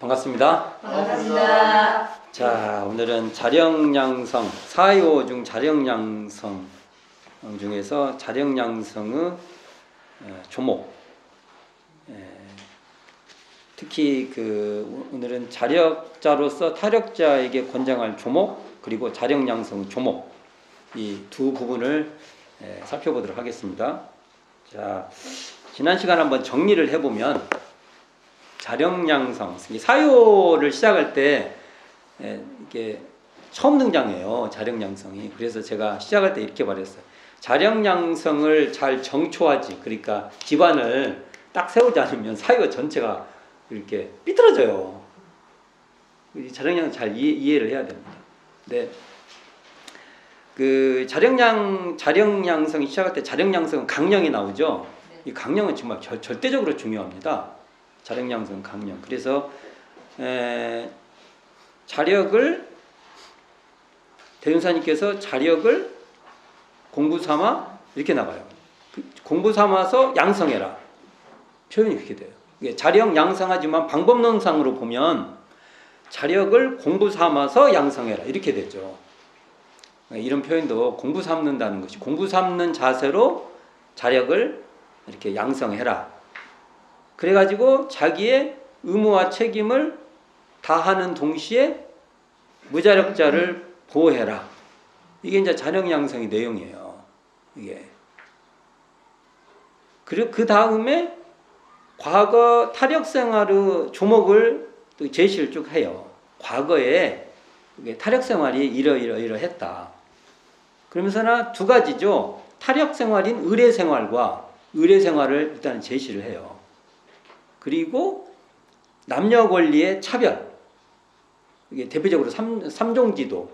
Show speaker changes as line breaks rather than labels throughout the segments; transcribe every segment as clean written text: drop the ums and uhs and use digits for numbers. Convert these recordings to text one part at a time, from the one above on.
반갑습니다.
반갑습니다.
자, 오늘은 자령양성, 사요 중 자령양성 중에서 자령양성의 조목, 특히 오늘은 자력자로서 타력자에게 권장할 조목, 그리고 자령양성의 조목, 이 두 부분을 살펴보도록 하겠습니다. 자, 지난 시간 한번 정리를 해보면 자령양성, 사요를 시작할 때 이게 처음 등장해요. 자령양성이. 그래서 제가 시작할 때 이렇게 말했어요. 자령양성을 잘 정초하지, 그러니까 기반을 딱 세우지 않으면 사요 전체가 이렇게 삐뚤어져요. 자령양성 잘 이해를 해야 됩니다. 네. 자령양성이 시작할 때 자령양성은 강령이 나오죠. 이 강령은 정말 절대적으로 중요합니다. 자령양성 강령. 그래서 대운사님께서 자력을 공부 삼아 이렇게 나가요. 공부 삼아서 양성해라. 표현이 그렇게 돼요. 자력 양성하지만 방법론상으로 보면 자력을 공부 삼아서 양성해라 이렇게 되죠. 이런 표현도 공부 삼는다는 것이, 공부 삼는 자세로 자력을 이렇게 양성해라. 그래가지고 자기의 의무와 책임을 다하는 동시에 무자력자를 보호해라. 이게 이제 자력양성의 내용이에요. 이게. 그리고 그 다음에 과거 타력생활의 조목을 또 제시를 쭉 해요. 과거에 타력생활이 이러했다. 그러면서나 두 가지죠. 타력생활인 의례생활과 의례생활을 일단 제시를 해요. 그리고 남녀 권리의 차별. 이게 대표적으로 삼종지도.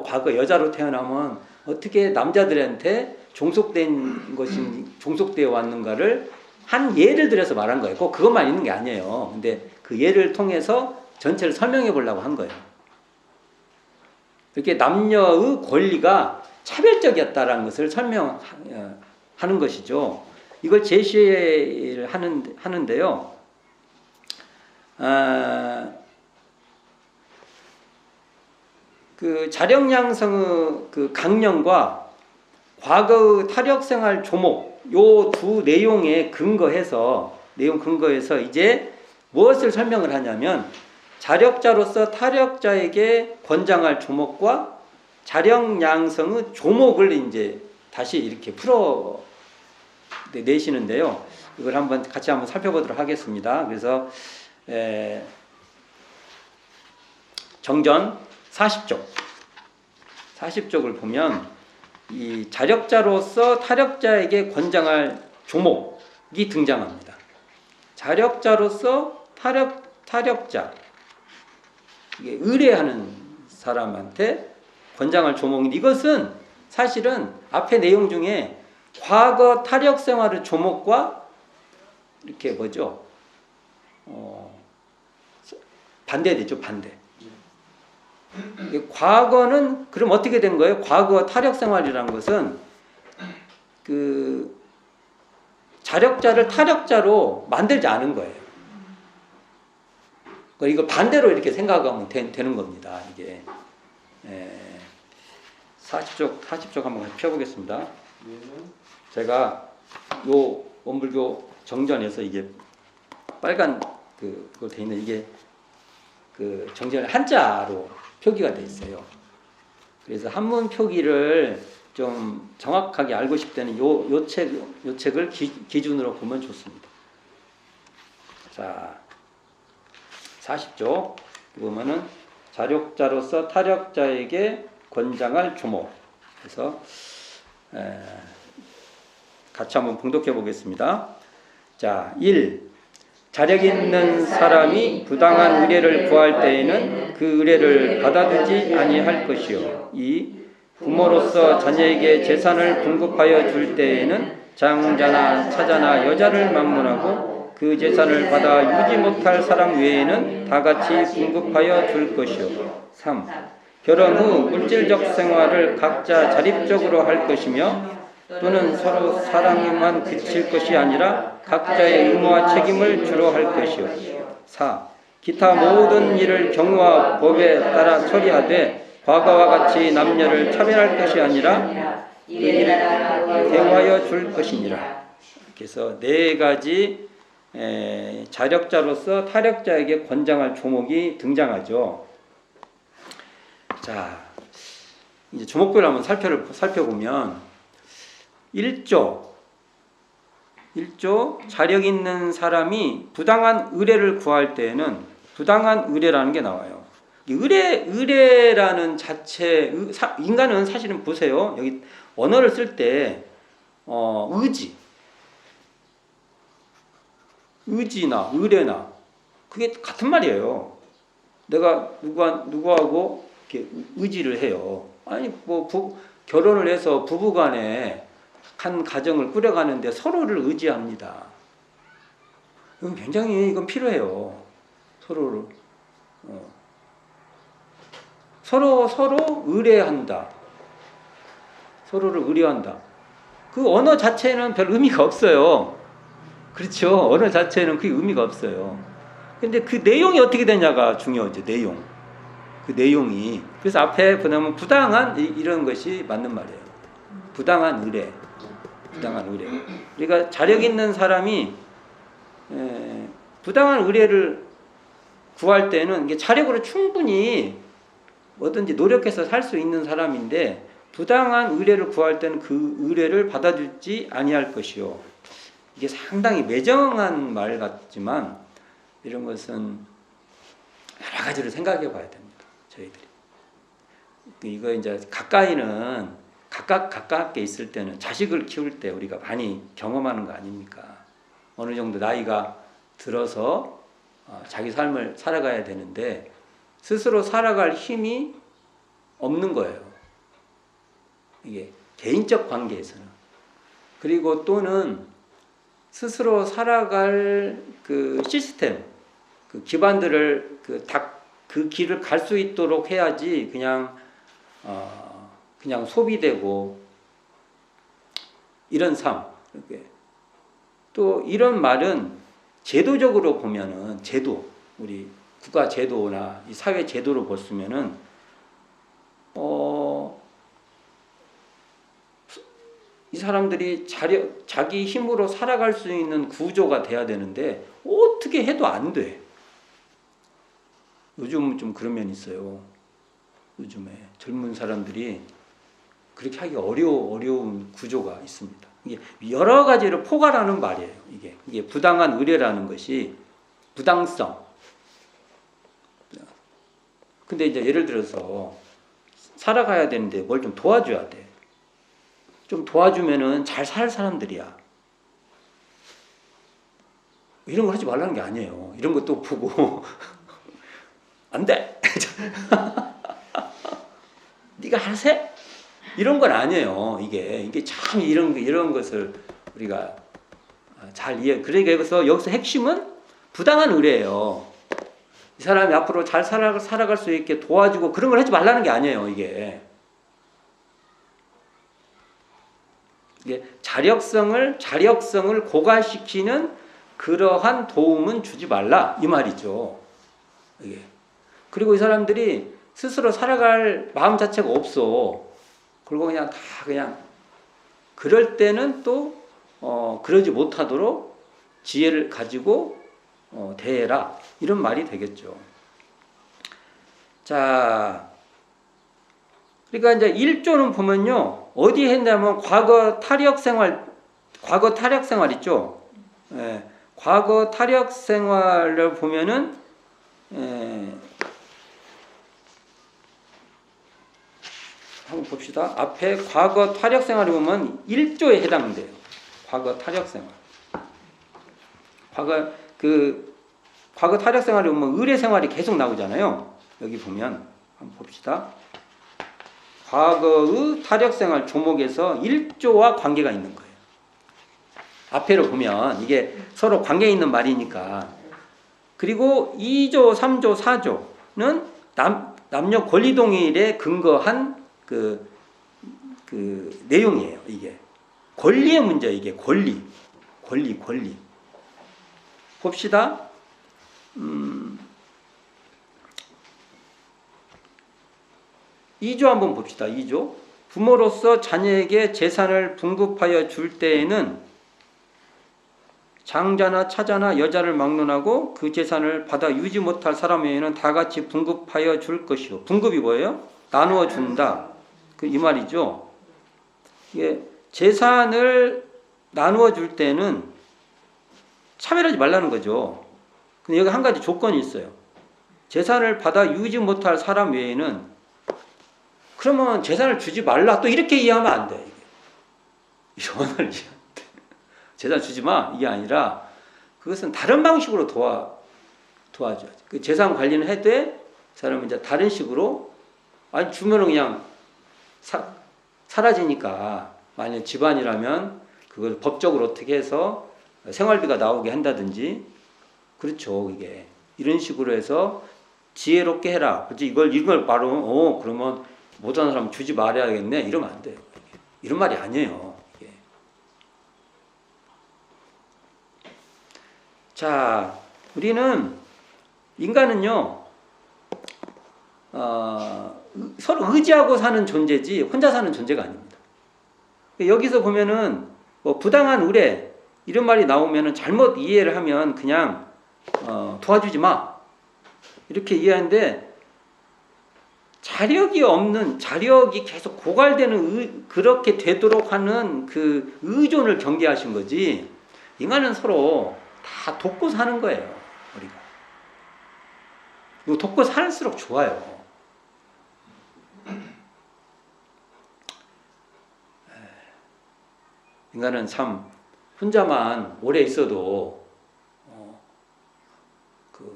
과거 여자로 태어나면 어떻게 남자들한테 종속되어 왔는가를 한 예를 들어서 말한 거예요. 꼭 그것만 있는 게 아니에요. 근데 그 예를 통해서 전체를 설명해 보려고 한 거예요. 이렇게 남녀의 권리가 차별적이었다라는 것을 설명하는 것이죠. 이걸 제시를 하는데요. 자령양성의 강령과 과거의 타력생활 조목, 요 두 내용 근거해서 이제 무엇을 설명을 하냐면 자력자로서 타력자에게 권장할 조목과 자령양성의 조목을 이제 다시 이렇게 풀어 내시는데요. 이걸 같이 한번 살펴보도록 하겠습니다. 그래서 정전 40쪽을 보면 이 자력자로서 타력자에게 권장할 조목이 등장합니다. 자력자로서 타력자, 이게 의뢰하는 사람한테 권장할 조목인데, 이것은 사실은 앞의 내용 중에 과거 타력 생활의 조목과 이렇게 뭐죠? 반대되죠, 반대. 과거는 그럼 어떻게 된 거예요? 과거 타력 생활이라는 것은 자력자를 타력자로 만들지 않은 거예요. 이걸 반대로 이렇게 생각하면 되는 겁니다. 이게 40쪽 한번 펴보겠습니다. 제가 요 원불교 정전에서 이게 빨간 그거 돼 있는 이게 정전에 한자로 표기가 돼 있어요. 그래서 한문 표기를 좀 정확하게 알고 싶을 때는 요 책을 기준으로 보면 좋습니다. 자, 40쪽 보면은 자력자로서 타력자에게 권장할 조목. 그래서 같이 한번 봉독해 보겠습니다. 자, 1. 자력 있는 사람이 부당한 의뢰를 구할 때에는 그 의뢰를 받아주지 아니할 것이요. 2. 부모로서 자녀에게 재산을 분급하여 줄 때에는 장자나 차자나 여자를 막론하고 그 재산을 받아 유지 못할 사람 외에는 다 같이 분급하여 줄 것이요. 3. 결혼 후 물질적 생활을 각자 자립적으로 할 것이며 또는 서로 사랑에만 그칠 것이 아니라 각자의 의무와 책임을 주로 할 것이요. 4. 기타 모든 일을 경우와 법에 따라 처리하되 과거와 같이 남녀를 차별할 것이 아니라 대우하여 줄 것이니라. 그래서 네 가지 자력자로서 타력자에게 권장할 조목이 등장하죠. 자, 이제 조목별로 한번 살펴보면 1조 자력 있는 사람이 부당한 의뢰를 구할 때에는 부당한 의뢰라는 게 나와요. 의뢰라는 자체, 인간은 사실은 보세요. 여기 언어를 쓸 때 의지나 의뢰나 그게 같은 말이에요. 내가 누구하고 이렇게 의지를 해요. 아니 뭐 결혼을 해서 부부간에 한 가정을 꾸려가는데 서로를 의지합니다. 이건 굉장히 필요해요. 서로 의뢰한다. 서로를 의뢰한다. 그 언어 자체는 별 의미가 없어요. 그렇죠. 언어 자체는 그 의미가 없어요. 근데 그 내용이 어떻게 되냐가 중요하죠. 그 내용이. 그래서 앞에 보면 부당한 이런 것이 맞는 말이에요. 부당한 의뢰. 우리가 자력 있는 사람이 부당한 의뢰를 구할 때는 이게 자력으로 충분히 뭐든지 노력해서 살 수 있는 사람인데 부당한 의뢰를 구할 때는 그 의뢰를 받아주지 아니할 것이요. 이게 상당히 매정한 말 같지만 이런 것은 여러 가지로 생각해 봐야 됩니다. 저희들이. 이거 이제 가깝게 있을 때는 자식을 키울 때 우리가 많이 경험하는 거 아닙니까? 어느 정도 나이가 들어서 자기 삶을 살아가야 되는데 스스로 살아갈 힘이 없는 거예요. 이게 개인적 관계에서는. 그리고 또는 스스로 살아갈 그 시스템, 그 기반들을 그 길을 갈 수 있도록 해야지 그냥 소비되고 이런 삶. 또 이런 말은 제도적으로 보면은 우리 국가 제도나 이 사회 제도로 보면은 이 사람들이 자기 힘으로 살아갈 수 있는 구조가 돼야 되는데 어떻게 해도 안 돼. 요즘은 좀 그런 면이 있어요. 요즘에 젊은 사람들이 그렇게 하기 어려운 구조가 있습니다. 이게 여러 가지로 포괄하는 말이에요. 이게 부당한 의뢰라는 것이 부당성. 근데 이제 예를 들어서 살아가야 되는데 뭘 좀 도와줘야 돼. 좀 도와주면은 잘 살 사람들이야. 이런 걸 하지 말라는 게 아니에요. 이런 것도 보고 안 돼. 네가 하세? 이런 건 아니에요. 이게 참 이런 것을 우리가 잘 그러니까 여기서 핵심은 부당한 의뢰예요. 이 사람이 앞으로 잘 살아갈 수 있게 도와주고 그런 걸 하지 말라는 게 아니에요. 이게 자력성을 고갈시키는 그러한 도움은 주지 말라 이 말이죠. 그리고 이 사람들이 스스로 살아갈 마음 자체가 없어. 그리고 그냥 그럴 때는 또 그러지 못하도록 지혜를 가지고 대해라 이런 말이 되겠죠. 자, 그러니까 이제 1조는 보면요 어디에 했냐면 과거 타력 생활 있죠. 과거 타력 생활을 보면은 한번 봅시다. 앞에 과거 타력 생활을 보면 1조에 해당돼요. 과거 타력 생활. 과거 타력 생활을 보면 의뢰 생활이 계속 나오잖아요. 여기 보면 한번 봅시다. 과거의 타력 생활 조목에서 1조와 관계가 있는 거예요. 앞에로 보면 이게 서로 관계 있는 말이니까. 그리고 2조, 3조, 4조는 남녀 권리 동일에 근거한 그 내용이에요. 이게 권리의 문제야, 이게. 권리. 봅시다. 2조 한번 봅시다. 2조. 부모로서 자녀에게 재산을 분급하여 줄 때에는 장자나 차자나 여자를 막론하고 그 재산을 받아 유지 못할 사람 외에는 다 같이 분급하여 줄 것이요. 분급이 뭐예요? 나누어 준다. 이 말이죠. 이게 재산을 나누어 줄 때는 차별하지 말라는 거죠. 근데 여기 한 가지 조건이 있어요. 재산을 받아 유지 못할 사람 외에는, 그러면 재산을 주지 말라, 또 이렇게 이해하면 안 돼. 이게 원을 이해하면 돼. 재산 주지 마, 이게 아니라 그것은 다른 방식으로 도와줘야지. 그 재산 관리는 해도 사람은 이제 다른 식으로, 아니 주면은 그냥 사라지니까, 만약 집안이라면 그걸 법적으로 어떻게 해서 생활비가 나오게 한다든지, 그렇죠. 이게 이런 식으로 해서 지혜롭게 해라. 그렇지? 이걸 바로 그러면 못하는 사람 주지 말아야겠네, 이러면 안 돼요. 이런 말이 아니에요. 이게. 자, 우리는 인간은요, 서로 의지하고 사는 존재지 혼자 사는 존재가 아닙니다. 여기서 보면은 뭐 부당한 의뢰 이런 말이 나오면은 잘못 이해를 하면 그냥 도와주지 마 이렇게 이해하는데, 자력이 계속 고갈되는 그렇게 되도록 하는 그 의존을 경계하신 거지, 인간은 서로 다 돕고 사는 거예요. 우리가 이거 돕고 살수록 좋아요. 인간은 참 혼자만 오래 있어도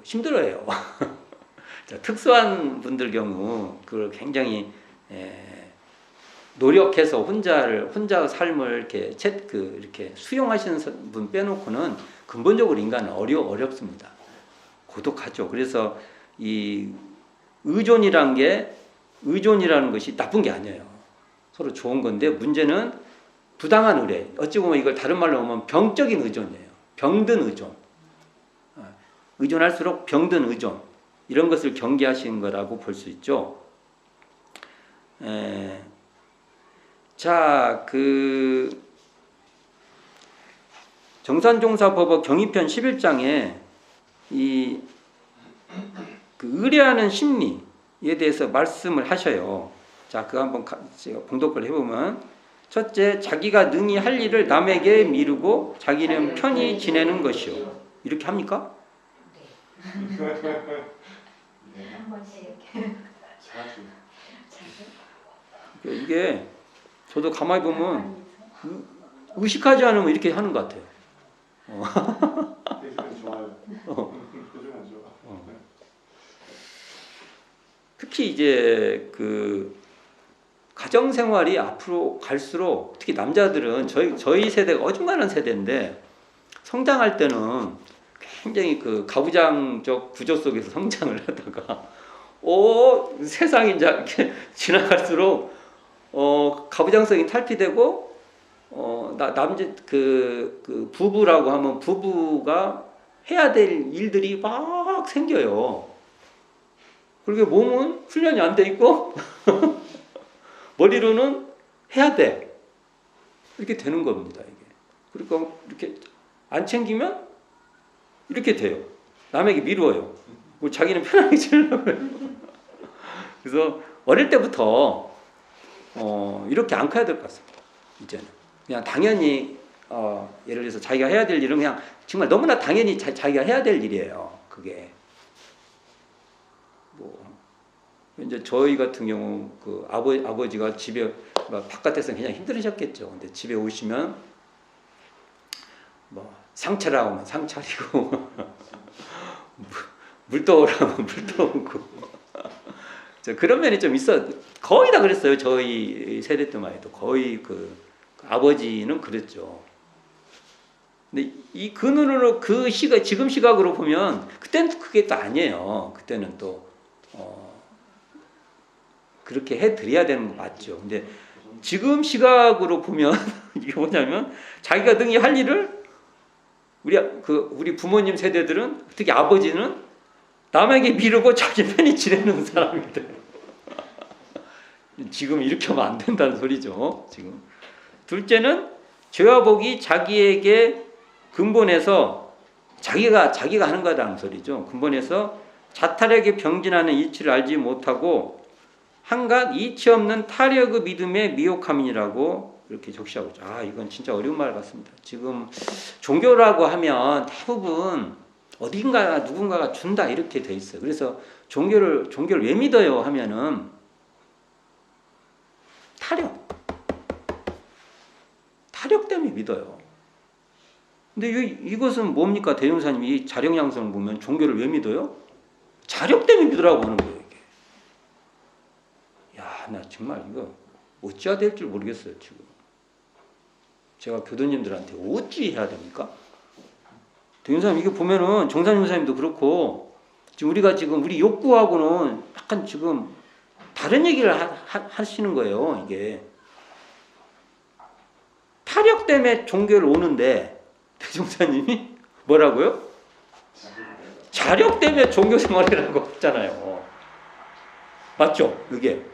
힘들어요. 특수한 분들 경우 그걸 굉장히 노력해서 혼자 삶을 이렇게 수용하시는 분 빼놓고는 근본적으로 인간은 어렵습니다. 고독하죠. 그래서 이 의존이라는 것이 나쁜 게 아니에요. 서로 좋은 건데, 문제는 부당한 의뢰. 어찌 보면 이걸 다른 말로 하면 병적인 의존이에요. 병든 의존. 의존할수록 병든 의존. 이런 것을 경계하신 거라고 볼 수 있죠. 자, 정산종사법어 경위편 11장에 그 의뢰하는 심리에 대해서 말씀을 하셔요. 자, 그거 한번 제가 봉독을 해보면, 첫째, 자기가 능히 할 일을 남에게 미루고 자기는 편히 지내는 것이요. 이렇게 합니까?
한 번씩.
자주.
이게 저도 가만히 보면 의식하지 않으면 이렇게 하는 것 같아요.
요즘은 좋아요. 요즘은 좋아.
특히 이제 그 가정 생활이 앞으로 갈수록, 특히 남자들은 저희 세대가 어중간한 세대인데, 성장할 때는 굉장히 그 가부장적 구조 속에서 성장을 하다가 세상이 이제 이렇게 지나갈수록 가부장성이 탈피되고 그 부부라고 하면 부부가 해야 될 일들이 막 생겨요. 그리고 몸은 훈련이 안 돼 있고 머리로는 해야 돼. 이렇게 되는 겁니다, 이게. 그러니까 이렇게 안 챙기면 이렇게 돼요. 남에게 미루어요. 자기는 편하게 지내려고 해요. 그래서 어릴 때부터 이렇게 안 커야 될 것 같습니다. 이제는 그냥 당연히 예를 들어서 자기가 해야 될 일은 그냥 정말 너무나 당연히 자기가 해야 될 일이에요. 그게 뭐 이제 저희 같은 경우 그 아버지가 집에 바깥에서 그냥 힘들으셨겠죠. 근데 집에 오시면 뭐 상차라고 하면 상차리고 물 떠오라면 물 떠오고 그런 면이 좀 있어. 거의 다 그랬어요. 저희 세대 때만 해도 거의 그 아버지는 그랬죠. 근데 그 눈으로 지금 시각으로 보면 그때는 그게 또 아니에요. 그때는 또 그렇게 해드려야 되는 거 맞죠. 근데 지금 시각으로 보면 이게 뭐냐면 자기가 능히 할 일을 우리 부모님 세대들은 특히 아버지는 남에게 미루고 자기 편히 지내는 사람이 돼요. 지금 이렇게 하면 안 된다는 소리죠. 지금 둘째는 죄와 복이 자기에게 근본에서 자기가 하는 거다는 소리죠. 근본에서 자탈하게 병진하는 이치를 알지 못하고 한갓 이치 없는 타력의 믿음의 미혹함이라고 이렇게 적시하고 있죠. 이건 진짜 어려운 말 같습니다. 지금 종교라고 하면 대부분 어딘가 누군가가 준다 이렇게 돼 있어요. 그래서 종교를 왜 믿어요 하면은 타력 때문에 믿어요. 근데 이것은 뭡니까? 대종사님이 이 자력양성을 보면 종교를 왜 믿어요? 자력 때문에 믿으라고 하는 거예요. 이게. 나 정말 이거 어찌해야 될 줄 모르겠어요. 지금 제가 교도님들한테 어찌 해야 됩니까? 대종사님 이게 보면은 정산용사님도 그렇고 지금 우리 욕구하고는 약간 지금 다른 얘기를 하시는 거예요. 이게 타력 때문에 종교를 오는데 대종사님이 뭐라고요? 자력 때문에 종교 생활이라는 거 없잖아요. 맞죠? 이게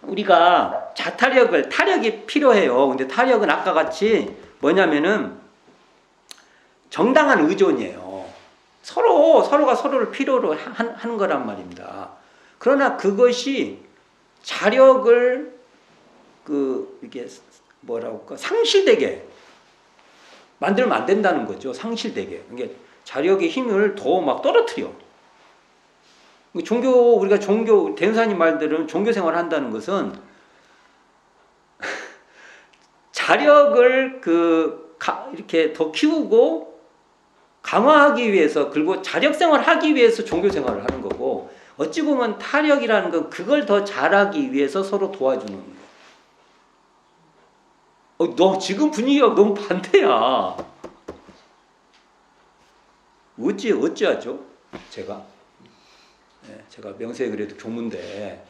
우리가 타력이 필요해요. 근데 타력은 아까 같이 뭐냐면은 정당한 의존이에요. 서로가 서로를 필요로 하는 거란 말입니다. 그러나 그것이 자력을 이게 상실되게 만들면 안 된다는 거죠. 상실되게. 그러니까 자력의 힘을 더 막 떨어뜨려. 우리가 대은사님 말대로는 종교 생활을 한다는 것은 자력을 이렇게 더 키우고 강화하기 위해서, 그리고 자력 생활을 하기 위해서 종교 생활을 하는 거고, 어찌 보면 타력이라는 건 그걸 더 잘하기 위해서 서로 도와주는 거예요. 너 지금 분위기가 너무 반대야. 어찌하죠? 제가 명세에 그래도 교무인데,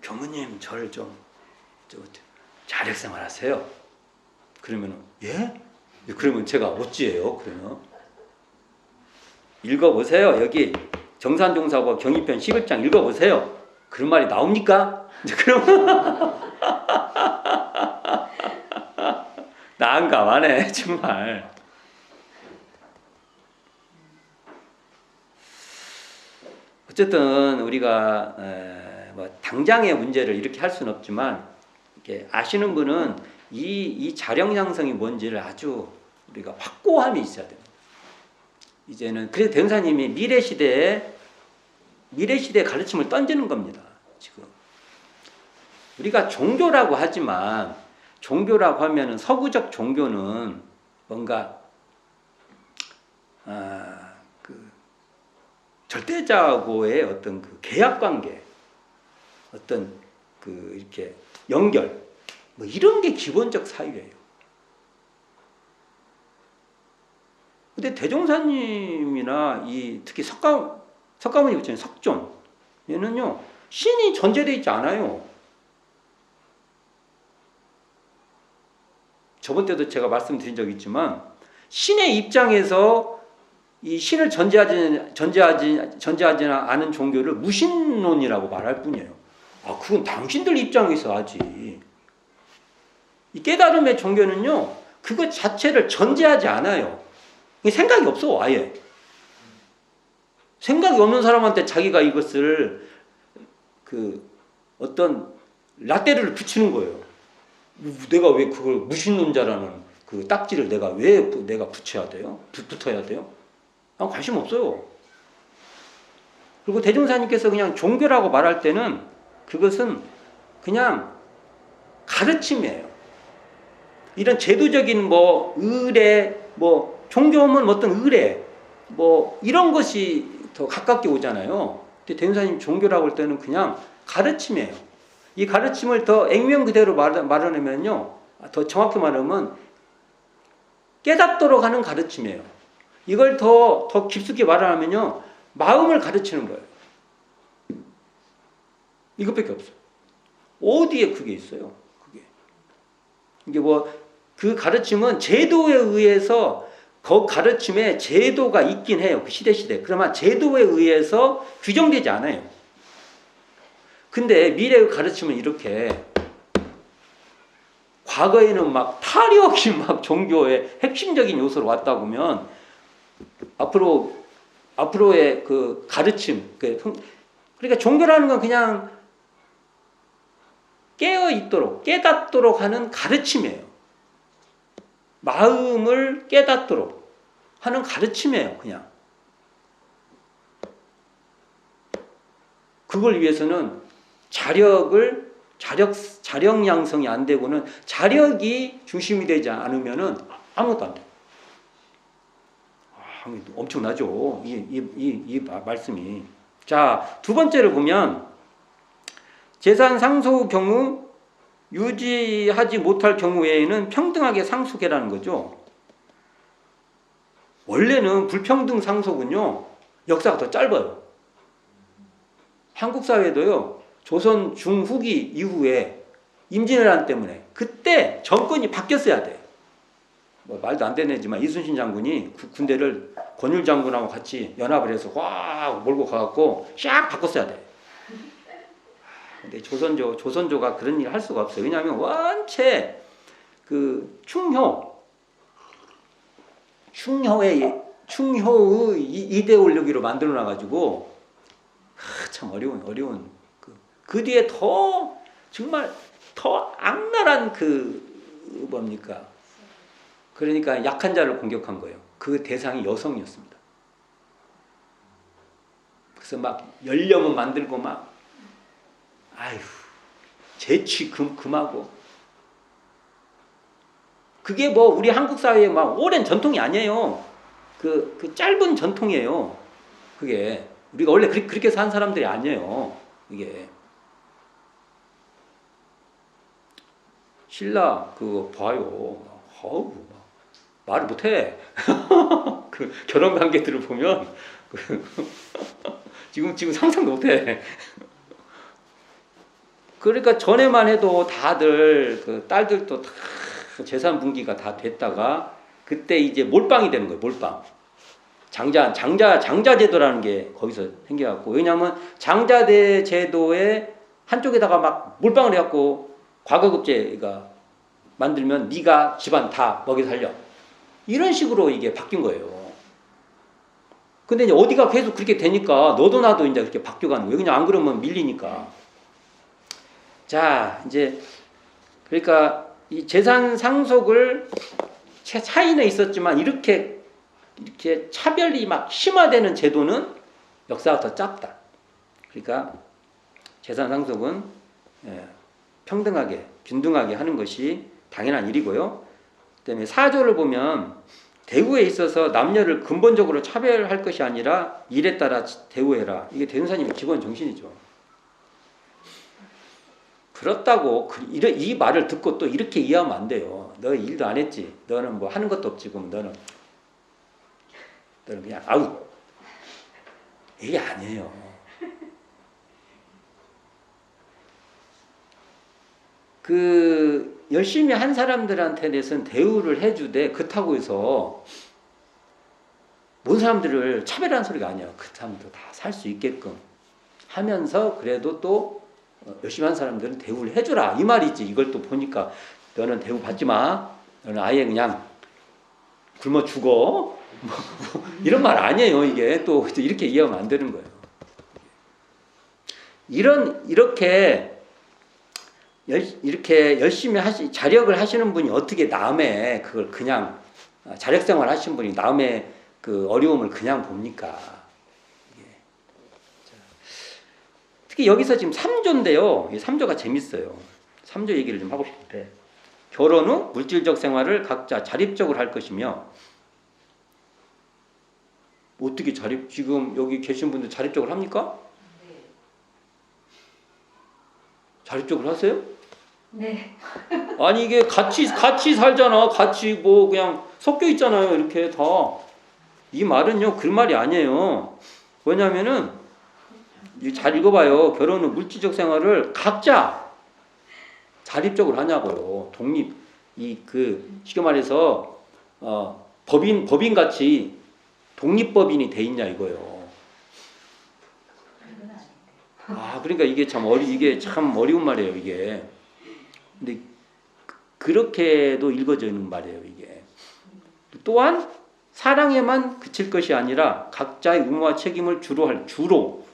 교무님 저를 좀 자력생활 하세요. 그러면은 예? 그러면 제가 어찌해요? 그러면 읽어보세요. 여기 정산종사법 경위편 11장 읽어보세요. 그런 말이 나옵니까? 그러면 난감하네 정말. 어쨌든 우리가 당장의 문제를 이렇게 할 수는 없지만, 이렇게 아시는 분은 이 자력 양성이 뭔지를 아주 우리가 확고함이 있어야 됩니다. 이제는 그래서 대은사님이 미래 시대의 가르침을 던지는 겁니다. 지금 우리가 종교라고 하지만, 종교라고 하면은 서구적 종교는 뭔가 절대자하고의 어떤 계약 관계, 어떤 이렇게 연결, 이런 게 기본적 사유예요. 근데 대종사님이나 특히 석가모니 부처님 석존, 얘는요 신이 전제되어 있지 않아요. 저번 때도 제가 말씀드린 적이 있지만, 신의 입장에서 이 신을 전제하지 않은 종교를 무신론이라고 말할 뿐이에요. 그건 당신들 입장에서 하지. 이 깨달음의 종교는요, 그것 자체를 전제하지 않아요. 생각이 없어, 아예. 생각이 없는 사람한테 자기가 이것을 어떤 라떼를 붙이는 거예요. 내가 왜 그걸 무신론자라는 그 딱지를 내가 붙여야 돼요? 붙어야 돼요? 관심 없어요. 그리고 대종사님께서 그냥 종교라고 말할 때는 그것은 그냥 가르침이에요. 이런 제도적인 의례, 종교면 어떤 의례, 이런 것이 더 가깝게 오잖아요. 근데 대종사님 종교라고 할 때는 그냥 가르침이에요. 이 가르침을 더 액면 그대로 말하면요, 더 정확히 말하면 깨닫도록 하는 가르침이에요. 이걸 더 깊숙이 말하면요, 마음을 가르치는 거예요. 이것밖에 없어요. 어디에 그게 있어요? 그게. 이게 뭐 그 가르침은 제도에 의해서 그 가르침에 제도가 있긴 해요. 그 시대. 그러나 제도에 의해서 규정되지 않아요. 근데 미래의 가르침은 이렇게 과거에는 막 타력이 막 종교의 핵심적인 요소로 왔다 보면 앞으로의 그 가르침, 그러니까 종교라는 건 그냥 깨어 있도록, 깨닫도록 하는 가르침이에요. 마음을 깨닫도록 하는 가르침이에요, 그냥. 그걸 위해서는 자력 양성이 안 되고는 자력이 중심이 되지 않으면은 아무것도 안 돼요. 엄청나죠? 이 말씀이. 자, 두 번째를 보면 재산 상속 경우 유지하지 못할 경우에는 평등하게 상속해라는 거죠. 원래는 불평등 상속은요, 역사가 더 짧아요. 한국 사회도요, 조선 중후기 이후에 임진왜란 때문에 그때 정권이 바뀌었어야 돼. 뭐 말도 안 되는 얘지만 이순신 장군이 군대를 권율 장군하고 같이 연합을 해서 확 몰고 가갖고 샥 바꿨어야 돼. 근데 조선조가 그런 일 할 수가 없어요. 왜냐하면 원체 그 충효의 이데올로기로 만들어놔가지고 참 어려운 그 뒤에 정말 더 악랄한 뭡니까? 그러니까 약한 자를 공격한 거예요. 그 대상이 여성이었습니다. 그래서 막 연령은 만들고 막 아휴 재취 금하고 그게 뭐 우리 한국 사회에 막 오랜 전통이 아니에요. 그 짧은 전통이에요. 그게 우리가 원래 그렇게 산 사람들이 아니에요. 이게 신라 그거 봐요. 말을 못해. 그 결혼 관계들을 보면 지금 상상도 못해. 그러니까 전에만 해도 다들 그 딸들도 다 재산 분기가 다 됐다가 그때 이제 몰빵이 되는 거예요. 몰빵. 장자 제도라는 게 거기서 생겨갖고, 왜냐하면 장자대 제도에 한쪽에다가 막 몰빵을 해갖고 과거급제가 만들면 네가 집안 다 먹여 살려, 이런 식으로 이게 바뀐 거예요. 근데 이제 어디가 계속 그렇게 되니까 너도 나도 이제 그렇게 바뀌어가는 거예요. 그냥 안 그러면 밀리니까. 자, 이제 그러니까 이 재산 상속을 차이는 있었지만 이렇게 차별이 막 심화되는 제도는 역사가 더 짧다. 그러니까 재산 상속은 평등하게, 균등하게 하는 것이 당연한 일이고요. 그다음에 4조를 보면 대우에 있어서 남녀를 근본적으로 차별할 것이 아니라 일에 따라 대우해라. 이게 대운사님의 기본 정신이죠. 그렇다고 이 말을 듣고 또 이렇게 이해하면 안 돼요. 너 일도 안 했지. 너는 뭐 하는 것도 없지. 그럼 너는 그냥 아우, 이게 아니에요. 그 열심히 한 사람들한테 대해서는 대우를 해주되 그렇다고 해서 모든 사람들을 차별하는 소리가 아니에요. 그 사람도 다 살 수 있게끔 하면서 그래도 또 열심히 한 사람들은 대우를 해주라, 이 말이지. 이걸 또 보니까 너는 대우 받지 마, 너는 아예 그냥 굶어 죽어, 이런 말 아니에요. 이게 또 이렇게 이해하면 안 되는 거예요. 이렇게 열심히 자력을 하시는 분이 어떻게 남의 그걸 그냥 자력생활 하시는 분이 남의 그 어려움을 그냥 봅니까? 특히 여기서 지금 3조인데요. 이 3조가 재밌어요. 3조 얘기를 좀 하고 싶은데, 결혼 후 물질적 생활을 각자 자립적으로 할 것이며, 어떻게 지금 여기 계신 분들 자립적으로 합니까?
네.
자립적으로 하세요?
네.
아니 이게 같이 살잖아. 같이 뭐 그냥 섞여 있잖아요. 이렇게 다. 이 말은요, 그 말이 아니에요. 왜냐면은 이거 잘 읽어봐요. 결혼 후 물질적 생활을 각자 자립적으로 하냐고요. 독립 쉽게 말해서 법인 같이 독립법인이 돼 있냐 이거요. 그러니까 이게 참 어려운 말이에요 이게. 근데 그렇게도 읽어지는 말이에요 이게. 또한 사랑에만 그칠 것이 아니라 각자의 의무와 책임을 주로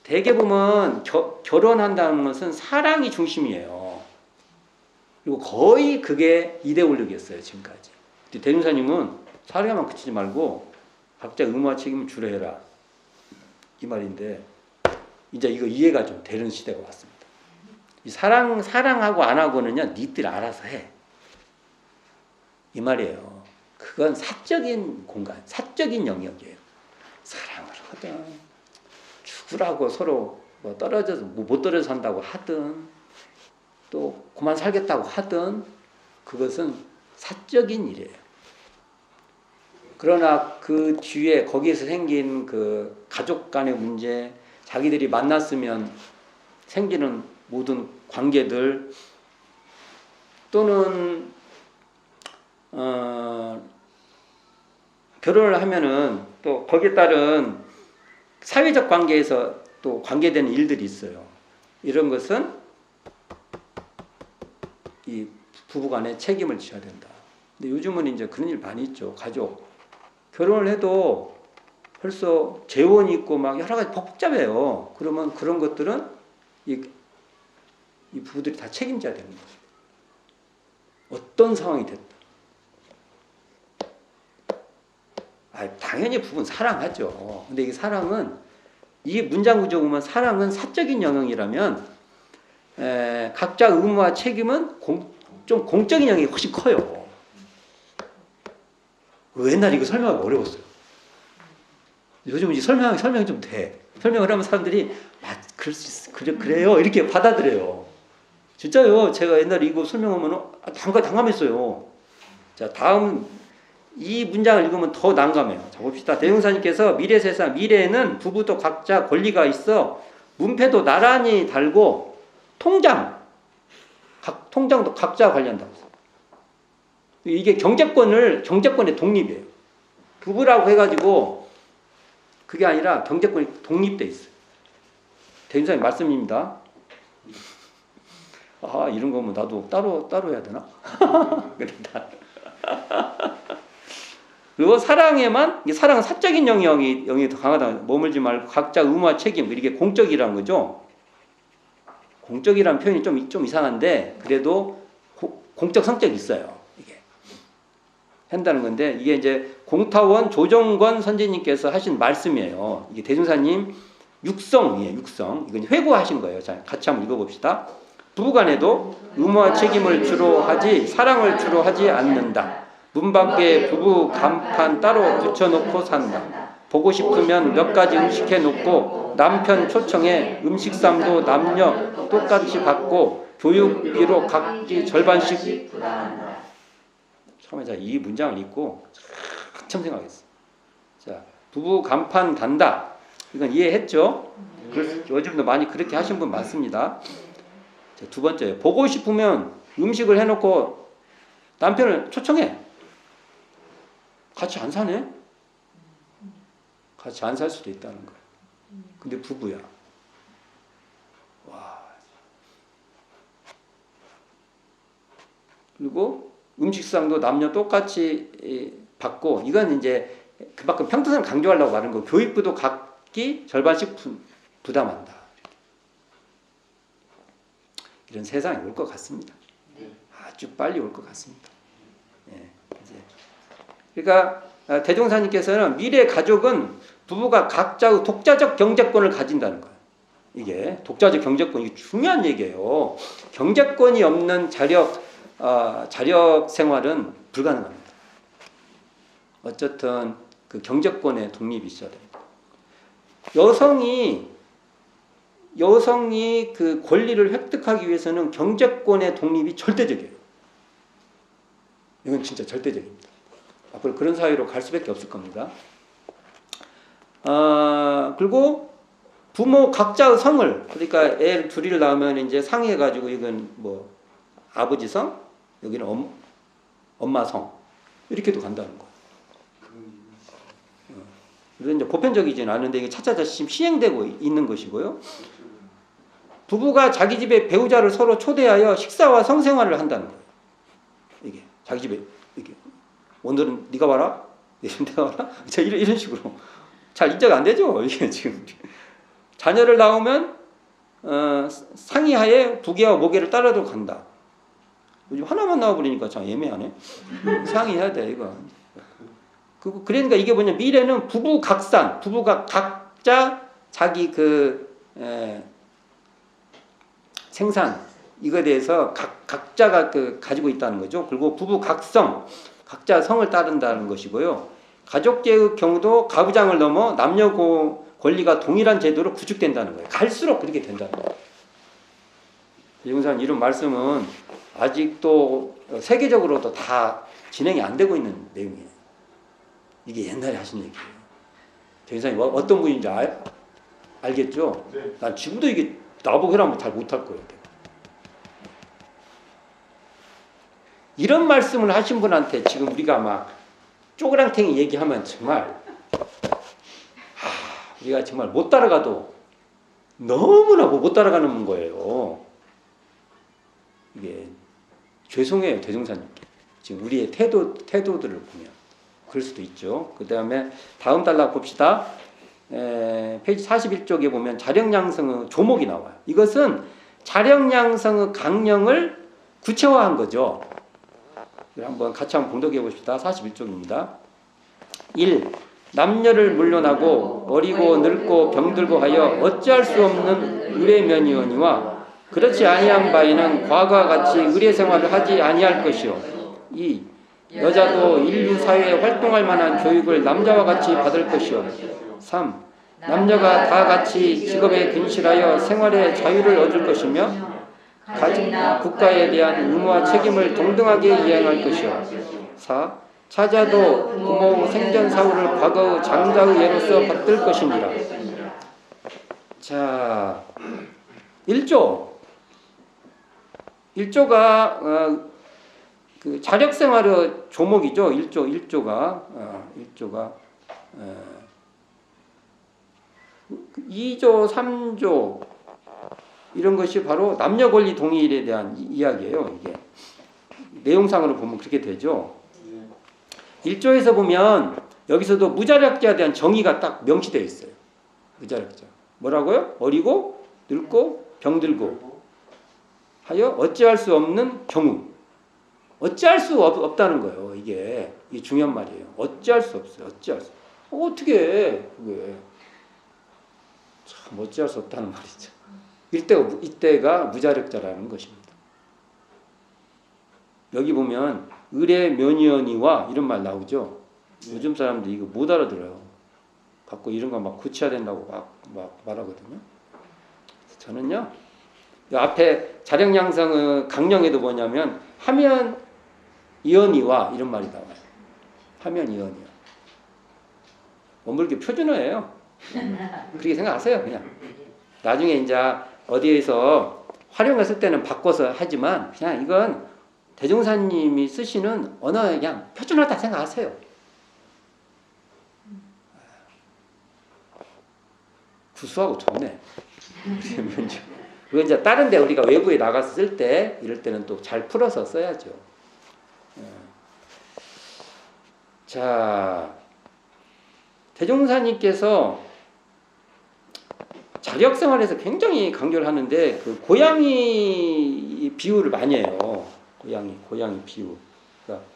대개 보면 결혼한다는 것은 사랑이 중심이에요. 그리고 거의 그게 이데올로기였어요 지금까지. 대중사님은 사랑에만 그치지 말고 각자 의무와 책임을 주로 해라 이 말인데, 이제 이거 이해가 좀 되는 시대가 왔습니다. 이 사랑하고 안 하고는요 니들 알아서 해 이 말이에요. 그건 사적인 공간, 사적인 영역이에요. 사랑을 하든 죽으라고 서로 못 떨어져 산다고 하든 또 그만 살겠다고 하든 그것은 사적인 일이에요. 그러나 그 뒤에 거기에서 생긴 그 가족 간의 문제, 자기들이 만났으면 생기는 모든 관계들, 또는 결혼을 하면은 또 거기에 따른 사회적 관계에서 또 관계되는 일들이 있어요. 이런 것은 이 부부간에 책임을 져야 된다. 근데 요즘은 이제 그런 일 많이 있죠. 가족 결혼을 해도 벌써 재혼이 있고 막 여러 가지 복잡해요. 그러면 그런 것들은 이 부부들이 다 책임져야 되는 거죠. 어떤 상황이 됐다. 당연히 부부는 사랑하죠. 근데 이 사랑은, 이게 문장 구조 보면 사랑은 사적인 영역이라면 각자 의무와 책임은 좀 공적인 영역이 훨씬 커요. 옛날에 이거 설명하기 어려웠어요. 요즘은 이제 설명이 좀 돼. 설명을 하면 사람들이 그럴 수 있어. 그래요. 이렇게 받아들여요. 진짜요. 제가 옛날에 이거 설명하면 당감했어요. 자, 다음 이 문장을 읽으면 더 난감해요. 자, 봅시다. 대종사님께서 미래 세상, 미래에는 부부도 각자 권리가 있어 문패도 나란히 달고 통장도 각자 관리한다고. 이게 경제권의 독립이에요. 부부라고 해가지고 그게 아니라 경제권이 독립돼 있어요. 대종사님 말씀입니다. 이런 거면 나도 따로 해야 되나? 그리고 사랑은 사적인 영역이 더 강하다. 머물지 말고 각자 의무와 책임, 이게 공적이라는 거죠. 공적이라는 표현이 좀 이상한데 그래도 공적 성격이 있어요. 이게 한다는 건데, 이게 이제 공타원 조정권 선생님께서 하신 말씀이에요. 이게 대중사님 육성이에요. 육성. 이건 회고하신 거예요. 자, 같이 한번 읽어봅시다. 부부간에도 의무와 책임을 주로 하지 사랑을 주로 하지 않는다. 문 밖에 부부 간판 따로 붙여놓고 산다. 보고 싶으면 몇 가지 음식해 놓고 남편 초청해 음식상도 남녀 똑같이 받고 교육비로 각기 절반씩. 처음에 제가 이 문장을 읽고 한참 생각했어요. 자, 부부 간판 단다. 이건 이해했죠? 요즘도 많이 그렇게 하신 분 많습니다. 자, 두 번째, 보고 싶으면 음식을 해놓고 남편을 초청해. 같이 안 사네? 같이 안 살 수도 있다는 거예요. 근데 부부야. 와. 그리고 음식상도 남녀 똑같이 받고, 이건 이제 그만큼 평등성을 강조하려고 하는 거. 교육비도 각기 절반씩 부담한다. 이런 세상이 올 것 같습니다. 아주 빨리 올 것 같습니다. 그러니까 대종사님께서는 미래 가족은 부부가 각자의 독자적 경제권을 가진다는 거예요. 이게 독자적 경제권, 이게 중요한 얘기예요. 경제권이 없는 자력 생활은 불가능합니다. 어쨌든 그 경제권의 독립이 있어야 됩니다. 여성이 그 권리를 획득하기 위해서는 경제권의 독립이 절대적이에요. 이건 진짜 절대적입니다. 앞으로 그런 사회로 갈 수밖에 없을 겁니다. 그리고 부모 각자의 성을, 그러니까 애 둘이를 낳으면 이제 상해가지고 이건 뭐 아버지 성, 여기는 엄마 성 이렇게도 간다는 거예요. 그래서 이제 보편적이지는 않은데 이게 차차차 지금 시행되고 있는 것이고요. 부부가 자기 집에 배우자를 서로 초대하여 식사와 성생활을 한다는 거예요. 이게 자기 집에 이게 오늘은 네가 와라, 내일은 내가 와라, 자 이런 식으로 잘 인정 안 되죠. 이게 지금 자녀를 낳으면 상의하에 부계와 모계를 따라도 간다. 요즘 하나만 나와버리니까 참 애매하네. 상의해야 돼 이거. 그러니까 이게 뭐냐, 미래는 부부 각산, 부부가 각자 자기 생산 이거에 대해서 각자가 가지고 있다는 거죠. 그리고 부부 각성, 각자 성을 따른다는 것이고요. 가족제의 경우도 가부장을 넘어 남녀 권리가 동일한 제도로 구축된다는 거예요. 갈수록 그렇게 된다는 거예요. 대종사님 이런 말씀은 아직도 세계적으로도 다 진행이 안 되고 있는 내용이에요. 이게 옛날에 하신 얘기예요. 대종사님 어떤 분인지 알겠죠?
네.
난 지금도 이게 나보고 해라면 잘 못할 거예요. 이런 말씀을 하신 분한테 지금 우리가 막 쪼그랑탱이 얘기하면 정말 우리가 정말 못 따라가도 너무나 못 따라가는 거예요. 이게 죄송해요, 대종사님께. 지금 우리의 태도들을 보면 그럴 수도 있죠. 그 다음에 다음 단락 봅시다. 페이지 41쪽에 보면 자력양성의 조목이 나와요. 이것은 자력양성의 강령을 구체화한 거죠. 한번 같이 한번 봉독해 봅시다. 41쪽입니다. 1. 남녀를 물려나고 어리고 늙고 병들고 하여 어찌할 수 없는 의례면이오니와 그렇지 아니한 바에는 과거와 같이 의례 생활을 하지 아니할 것이요. 2. 여자도 인류 사회에 활동할 만한 교육을 남자와 같이 받을 것이요. 3. 남녀가 다 같이 직업에 근실하여 생활의 자유를 얻을 것이며 가진 국가에 대한 의무와 책임을 동등하게 이행할 것이요. 4. 차자도 부모 생전 사후를 과거의 장자의 예로서 받들 것이니라. 자, 1조. 1조가 그 자력생활의 조목이죠. 1조가 2조, 3조 이런 것이 바로 남녀 권리 동일에 대한 이야기예요. 이게 내용상으로 보면 그렇게 되죠. 1조에서 보면 여기서도 무자력자에 대한 정의가 딱 명시되어 있어요. 무자력자. 뭐라고요? 어리고 늙고 병들고 하여 어찌할 수 없는 경우. 어찌할 수 없다는 거예요. 이게 중요한 말이에요. 어찌할 수 없어요. 어찌할 수. 어떻게 해? 그게 참 어찌할 수 없다는 말이죠. 이때가 무자력자라는 것입니다. 여기 보면 의례 면이언이와 이런 말 나오죠. 요즘 사람들이 이거 못 알아들어요. 갖고 이런 거 막 고쳐야 된다고 막 말하거든요. 저는요, 이 앞에 자력양성의 강령에도 뭐냐면 하면 이언이와 이런 말이 나와요. 하면 이언이요. 원불교 표준어예요. 그렇게 생각하세요, 그냥. 나중에 이제 어디에서 활용했을 때는 바꿔서 하지만 그냥 이건 대종사님이 쓰시는 언어에 그냥 표준어다 생각하세요. 구수하고 좋네. 그건 이제 다른 데 우리가 외부에 나가서 쓸 때 이럴 때는 또 잘 풀어서 써야죠. 자, 대종사님께서 자력생활에서 굉장히 강조를 하는데 그 고양이 비유를 많이 해요. 고양이 비유. 그러니까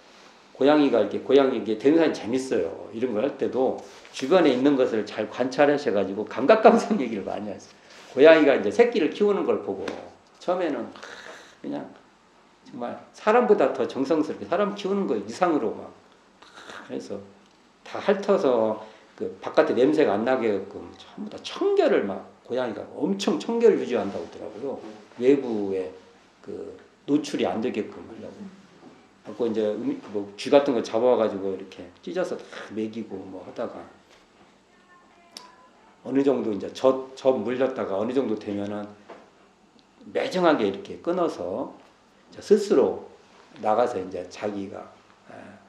고양이가 이게 대종사님 재밌어요. 이런 걸 할 때도 주변에 있는 것을 잘 관찰하셔가지고 감각감성 얘기를 많이 하세요. 고양이가 이제 새끼를 키우는 걸 보고 처음에는 그냥 정말 사람보다 더 정성스럽게 사람 키우는 거 이상으로 막 해서 다 핥아서 그 바깥에 냄새가 안 나게끔 전부 다 청결을 막 고양이가 엄청 청결을 유지한다고 하더라고요. 외부에 그 노출이 안 되게끔 하려고. 갖고 이제 쥐 같은 거 잡아와가지고 이렇게 찢어서 다 먹이고 뭐 하다가 어느 정도 이제 젖 물렸다가 어느 정도 되면은 매정하게 이렇게 끊어서 스스로 나가서 이제 자기가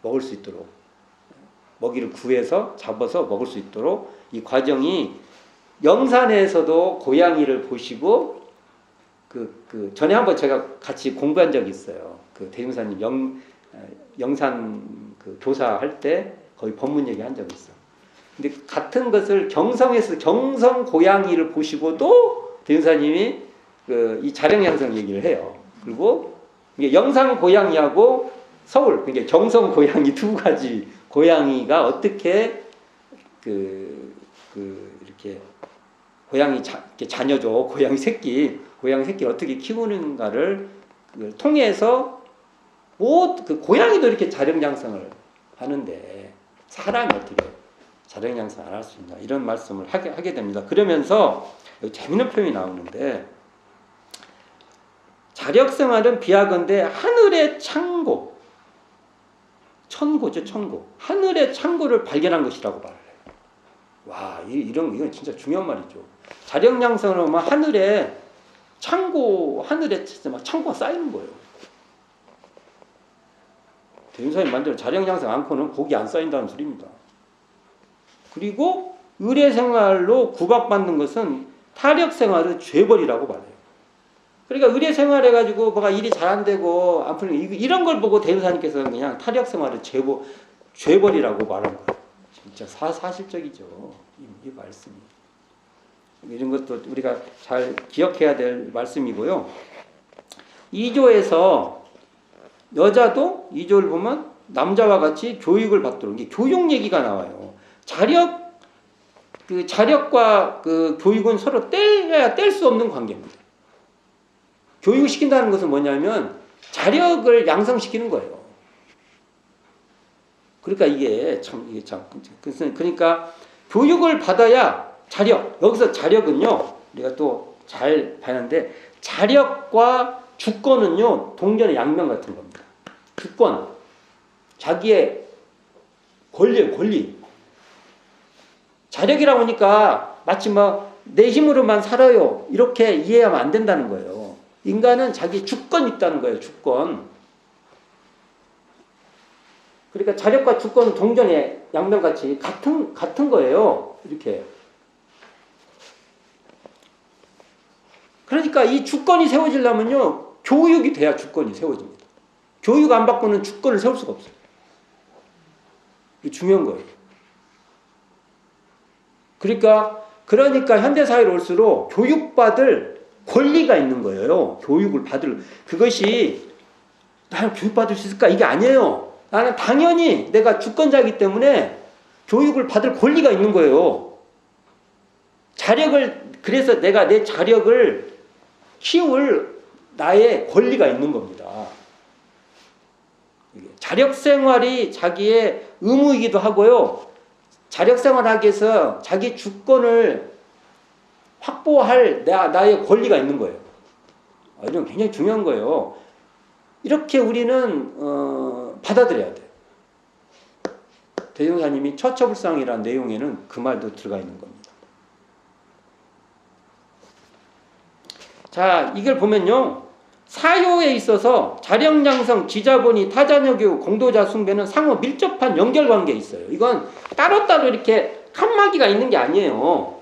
먹을 수 있도록 먹이를 구해서 잡아서 먹을 수 있도록 이 과정이 영산에서도 고양이를 보시고 그 전에 한번 제가 같이 공부한 적이 있어요. 그 대중사님 영산 그 교사할 때 거의 법문 얘기한 적이 있어. 근데 같은 것을 경성에서 경성 고양이를 보시고도 대중사님이 이 자령양성 얘기를 해요. 그리고 이게 영산 고양이하고 서울, 그러니까 경성 고양이 두 가지 고양이가 어떻게 이렇게 고양이 자녀죠. 고양이 새끼를 어떻게 키우는가를 통해서 그 고양이도 이렇게 자령양성을 하는데 사람이 어떻게 자령양성 안 할 수 있나 이런 말씀을 하게 됩니다. 그러면서 재미있는 표현이 나오는데 자력생활은 비하건대 하늘의 창고, 천고죠, 천고. 하늘의 창고를 발견한 것이라고 말을 해요. 와, 이건 진짜 중요한 말이죠. 자력양성을 하면 하늘에 진짜 막 창고가 쌓이는 거예요. 대중사님 만들어 자력양성 않고는 복이 안 쌓인다는 소리입니다. 그리고 의례생활로 구박받는 것은 타력생활의 죄벌이라고 말해요. 그러니까 의례생활 해가지고 뭐가 일이 잘 안 되고 안 풀리는 이런 걸 보고 대우사님께서는 그냥 타력생활을 죄벌이라고 말한 거예요. 진짜 사실적이죠. 이 말씀이. 이런 것도 우리가 잘 기억해야 될 말씀이고요. 2조에서 여자도 2조를 보면 남자와 같이 교육을 받도록 이게 교육 얘기가 나와요. 자력과 그 교육은 서로 뗄래야 뗄 수 없는 관계입니다. 교육을 시킨다는 것은 뭐냐면 자력을 양성시키는 거예요. 그러니까 이게 참 그러니까 교육을 받아야 자력. 여기서 자력은요. 우리가 또 잘 봤는데 자력과 주권은요. 동전의 양면 같은 겁니다. 주권. 자기의 권리. 자력이라고 하니까 마치 내 힘으로만 살아요. 이렇게 이해하면 안 된다는 거예요. 인간은 자기 주권이 있다는 거예요. 주권. 그러니까 자력과 주권은 동전의 양면같이 같은 거예요. 이렇게. 그러니까 이 주권이 세워지려면요. 교육이 돼야 주권이 세워집니다. 교육 안 받고는 주권을 세울 수가 없어요. 이게 중요한 거예요. 그러니까 현대사회로 올수록 교육받을 권리가 있는 거예요. 교육을 받을. 그것이 나는 교육받을 수 있을까? 이게 아니에요. 나는 당연히 내가 주권자이기 때문에 교육을 받을 권리가 있는 거예요. 그래서 내가 내 자력을 키울 나의 권리가 있는 겁니다. 자력 생활이 자기의 의무이기도 하고요. 자력 생활하기 위해서 자기 주권을 확보할 나의 권리가 있는 거예요. 이건 굉장히 중요한 거예요. 이렇게 우리는 받아들여야 돼요. 대종사님이 처처불상이라는 내용에는 그 말도 들어가 있는 겁니다. 자, 이걸 보면요. 사효에 있어서 자력양성, 지자본이, 타자녀 교육, 공도자 숭배는 상호 밀접한 연결관계에 있어요. 이건 따로따로 이렇게 칸막이가 있는 게 아니에요.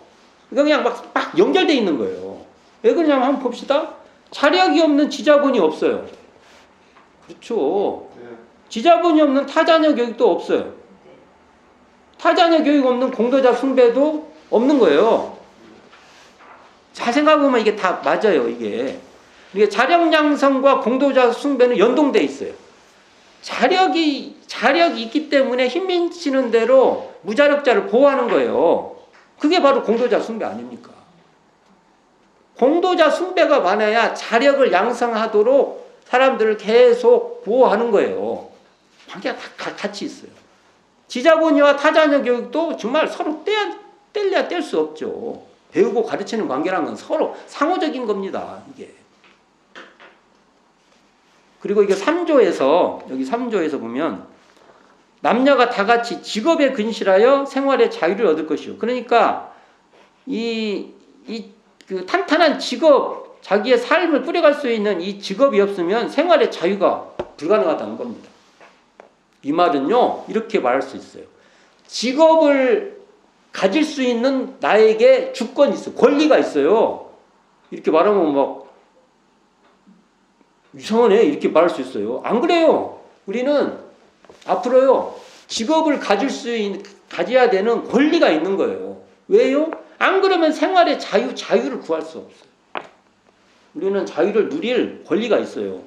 이거 그냥 막 연결되어 있는 거예요. 왜 그러냐면 한번 봅시다. 자력이 없는 지자본이 없어요. 그렇죠. 지자본이 없는 타자녀 교육도 없어요. 타자녀 교육 없는 공도자 숭배도 없는 거예요. 잘 생각해보면 이게 다 맞아요. 이게 자력양성과 공도자 숭배는 연동돼 있어요. 자력이 있기 때문에 힘미치는 대로 무자력자를 보호하는 거예요. 그게 바로 공도자 숭배 아닙니까? 공도자 숭배가 많아야 자력을 양성하도록 사람들을 계속 보호하는 거예요. 관계가 다 같이 있어요. 지자본이와 타자녀 교육도 정말 서로 뗄래야 뗄 수 없죠. 배우고 가르치는 관계라는 건 서로 상호적인 겁니다. 이게. 그리고 이게 3조에서 여기 3조에서 보면 남녀가 다 같이 직업에 근실하여 생활의 자유를 얻을 것이요. 그러니까 그 탄탄한 직업, 자기의 삶을 꾸려갈 수 있는 이 직업이 없으면 생활의 자유가 불가능하다는 겁니다. 이 말은요, 이렇게 말할 수 있어요. 직업을 가질 수 있는 나에게 주권이 있어요. 권리가 있어요. 이렇게 말하면 막 이상하네, 이렇게 말할 수 있어요. 안 그래요. 우리는 앞으로요, 직업을 가져야 되는 권리가 있는 거예요. 왜요? 안 그러면 생활의 자유를 구할 수 없어요. 우리는 자유를 누릴 권리가 있어요.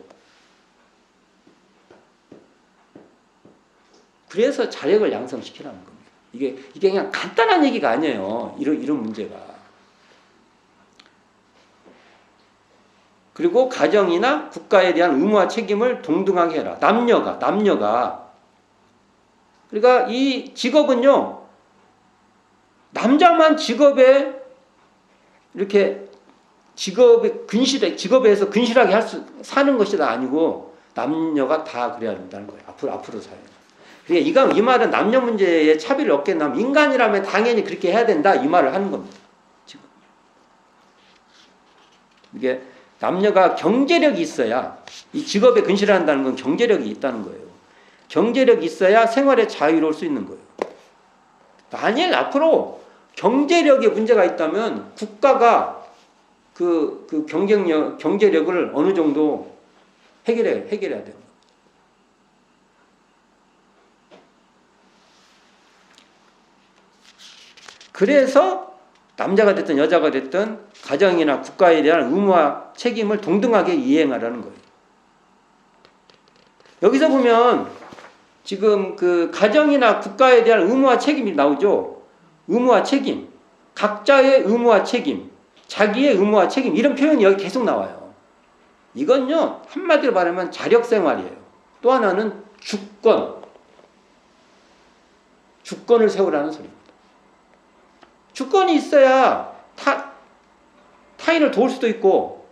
그래서 자력을 양성시키라는 겁니다. 이게 그냥 간단한 얘기가 아니에요. 이런 문제가. 그리고 가정이나 국가에 대한 의무와 책임을 동등하게 해라. 남녀가. 그러니까 이 직업은요, 남자만 직업에 이렇게 직업에서 근실하게 사는 것이 다 아니고 남녀가 다 그래야 된다는 거예요. 앞으로 사요. 그러니까 이 말은 남녀 문제에 차별이 없겠나. 인간이라면 당연히 그렇게 해야 된다. 이 말을 하는 겁니다. 지금. 이게 남녀가 경제력이 있어야, 이 직업에 근실한다는 건 경제력이 있다는 거예요. 경제력이 있어야 생활에 자유로울 수 있는 거예요. 만약 앞으로 경제력에 문제가 있다면 국가가 그 경제력을 어느 정도 해결해야 돼요. 그래서 남자가 됐든 여자가 됐든 가정이나 국가에 대한 의무와 책임을 동등하게 이행하라는 거예요. 여기서 보면 지금 그 가정이나 국가에 대한 의무와 책임이 나오죠. 의무와 책임, 각자의 의무와 책임, 자기의 의무와 책임, 이런 표현이 여기 계속 나와요. 이건요, 한마디로 말하면 자력생활이에요. 또 하나는 주권을 세우라는 소리입니다. 주권이 있어야 타인을 도울 수도 있고,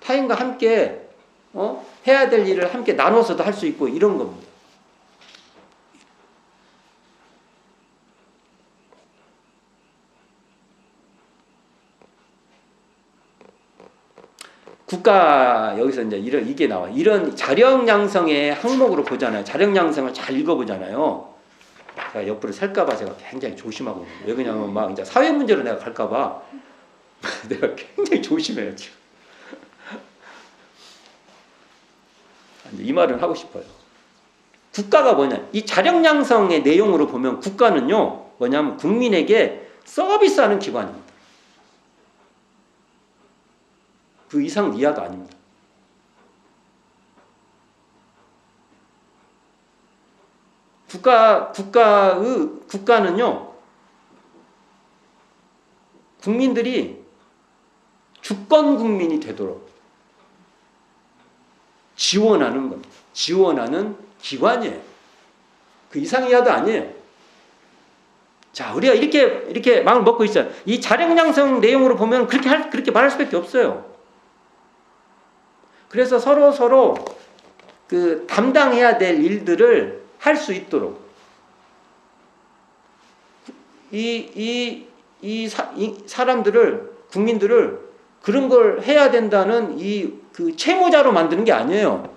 타인과 함께 해야 될 일을 함께 나눠서도 할 수 있고, 이런 겁니다. 국가, 여기서 이제 이게 나와요. 이런 자력 양성의 항목으로 보잖아요. 자력 양성을 잘 읽어보잖아요. 제가 옆으로 살까봐 제가 굉장히 조심하고 있는 거예요. 왜 그러냐면 막 이제 사회 문제로 내가 갈까봐 내가 굉장히 조심해요, 지금. 이 말을 하고 싶어요. 국가가 뭐냐? 이 자력 양성의 내용으로 보면 국가는요, 뭐냐면 국민에게 서비스하는 기관입니다. 그 이상 이하도 아닙니다. 국가는요, 국민들이 주권 국민이 되도록 지원하는 겁니다. 지원하는 기관이에요. 그 이상 이하도 아니에요. 자, 우리가 이렇게 마음을 먹고 있어요. 이 자력 양성 내용으로 보면 그렇게 말할 수밖에 없어요. 그래서 서로 그 담당해야 될 일들을 할 수 있도록 이 사람들을, 국민들을 그런 걸 해야 된다는 그 채무자로 만드는 게 아니에요.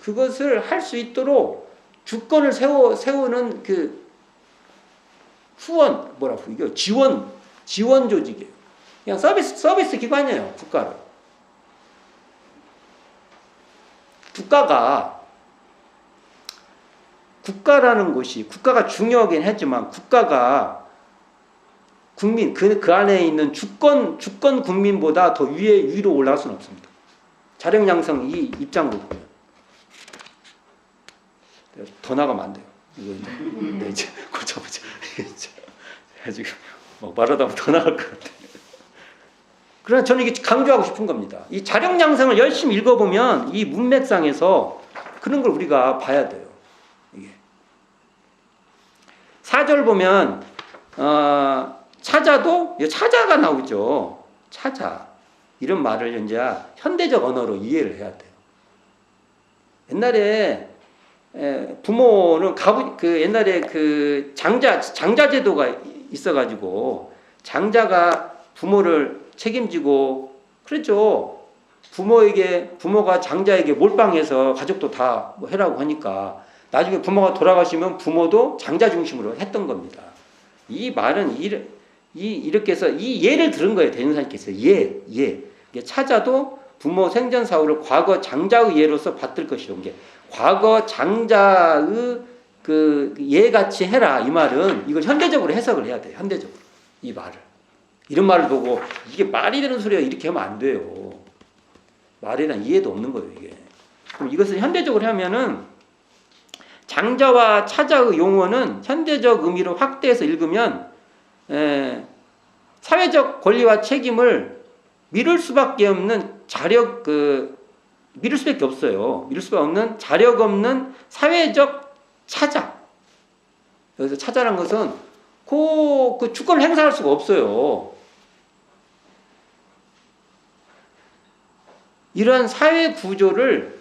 그것을 할 수 있도록 주권을 세우는 그 이거 지원 조직이에요. 그냥 서비스 기관이에요, 국가를. 국가라는 곳이, 국가가 중요하긴 했지만 국가가 국민, 그 안에 있는 주권 국민보다 더 위로 올라갈 수는 없습니다. 자력 양성 이 입장으로 보면. 더 나가면 안 돼요. 이거 이제 고쳐보자. 지금 말하다 보면 더 나갈 것 같아요. 그러나 저는 이게 강조하고 싶은 겁니다. 이 자력 양성을 열심히 읽어보면 이 문맥상에서 그런 걸 우리가 봐야 돼요. 이게 4절 보면 차자가 나오죠. 차자. 이런 말을 이제 현대적 언어로 이해를 해야 돼요. 옛날에 부모는 옛날에 그 장자 제도가 있어가지고 장자가 부모를 책임지고 그랬죠. 부모가 장자에게 몰빵해서 가족도 다뭐 해라고 하니까 나중에 부모가 돌아가시면 부모도 장자 중심으로 했던 겁니다. 이 말은 이렇게 해서 이 예를 들은 거예요. 대종사님께서 예. 이게 찾아도 부모 생전 사후를 과거 장자의 예로서 받들 것이요. 이게 과거 장자의 그 예같이 해라 이 말은 이걸 현대적으로 해석을 해야 돼요. 현대적으로 이 말을 이런 말을 보고 이게 말이 되는 소리야 이렇게 하면 안 돼요. 말에 대한 이해도 없는 거예요 이게. 그럼 이것을 현대적으로 하면은 장자와 차자의 용어는 현대적 의미로 확대해서 읽으면 사회적 권리와 책임을 미룰 수밖에 없는 미룰 수밖에 없어요. 미룰 수밖에 없는 자력 없는 사회적 차자. 여기서 차자란 것은 그 주권을 행사할 수가 없어요. 이런 사회 구조를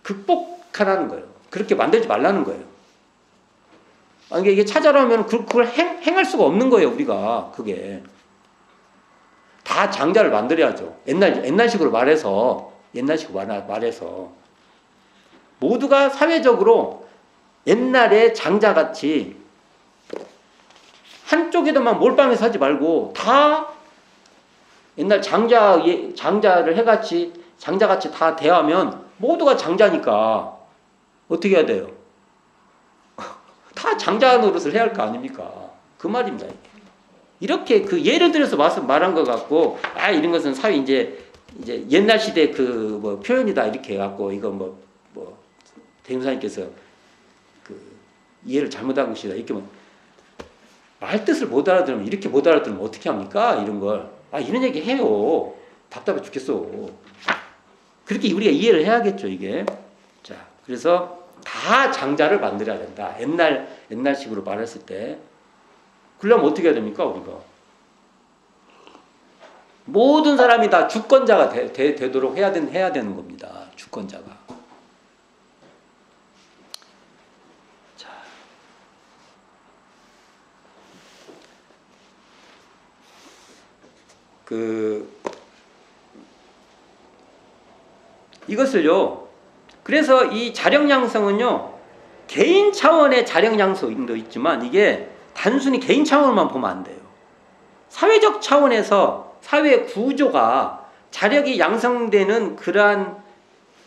극복하라는 거예요. 그렇게 만들지 말라는 거예요. 이게 차자라면 그걸 행할 수가 없는 거예요, 우리가. 그게. 다 장자를 만들어야죠. 옛날식으로 말해서. 모두가 사회적으로 옛날에 장자같이 한쪽에도만 몰빵해서 하지 말고 다 옛날 장자를 장자같이 다 대하면 모두가 장자니까 어떻게 해야 돼요? 다 장자 노릇을 해야 할 거 아닙니까? 그 말입니다. 이렇게 그 예를 들어서 말한 것 같고 이런 것은 사회 이제 옛날 시대 표현이다 이렇게 해갖고 이거 대행사님께서 그 이해를 잘못한 것이다 이렇게 말 뜻을 못 알아들으면 이렇게 못 알아들으면 어떻게 합니까? 이런 걸 이런 얘기 해요. 답답해 죽겠어. 그렇게 우리가 이해를 해야겠죠 이게. 자 그래서 다 장자를 만들어야 된다. 옛날식으로 말했을 때. 그러려면 어떻게 해야 됩니까 우리가? 모든 사람이 다 주권자가 되도록 해야 되는 겁니다. 주권자가. 자, 이것을요. 그래서 이 자력 양성은요. 개인 차원의 자력 양성도 있지만 이게 단순히 개인 차원만 보면 안 돼요. 사회적 차원에서 사회 구조가 자력이 양성되는 그러한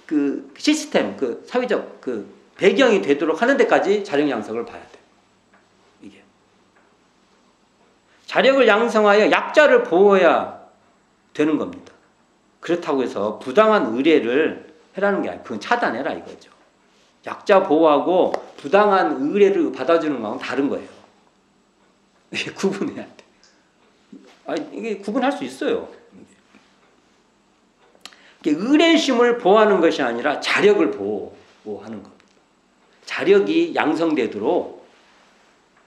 그 시스템, 그 사회적 그 배경이 되도록 하는 데까지 자력 양성을 봐야 돼요. 이게 자력을 양성하여 약자를 보호해야 되는 겁니다. 그렇다고 해서 부당한 의례를 해라는 게 아니고 그건 차단해라 이거죠. 약자 보호하고 부당한 의례를 받아주는 거하고는 다른 거예요. 이게 구분해야 돼. 이게 구분할 수 있어요. 의례심을 보호하는 것이 아니라 자력을 보호하는 겁니다. 자력이 양성되도록